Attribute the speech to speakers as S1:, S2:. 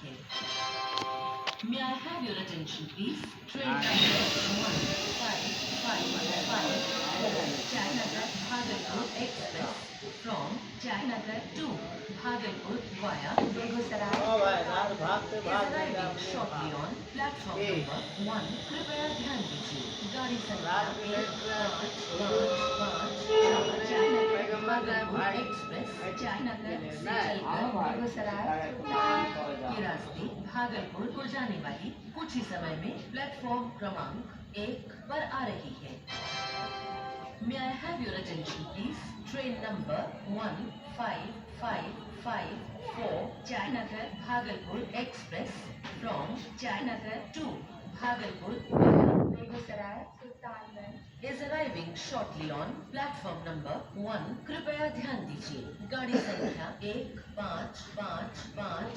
S1: है। May I have your attention, please? Train number 1555 Jayanagar Bhagalpur Express from Jayanagar to Bhagalpur via Begusarai is arriving shortly on platform number 1. कृपया ध्यान दीजिए। गाड़ी संख्या 1555 Jaynagar Bhagalpur express Jaynagar से चलकर बेगूसराय के रास्ते भागलपुर को जाने वाली कुछ ही समय में प्लेटफॉर्म क्रमांक 1 पर आ रही है। May I have your attention, please? Train number 1555 Jayanagar Bhagalpur Express from Jayanagar to Bhagalpur via Begusarai is arriving shortly on platform number 1. कृपया ध्यान दीजिए। गाड़ी संख्या 1555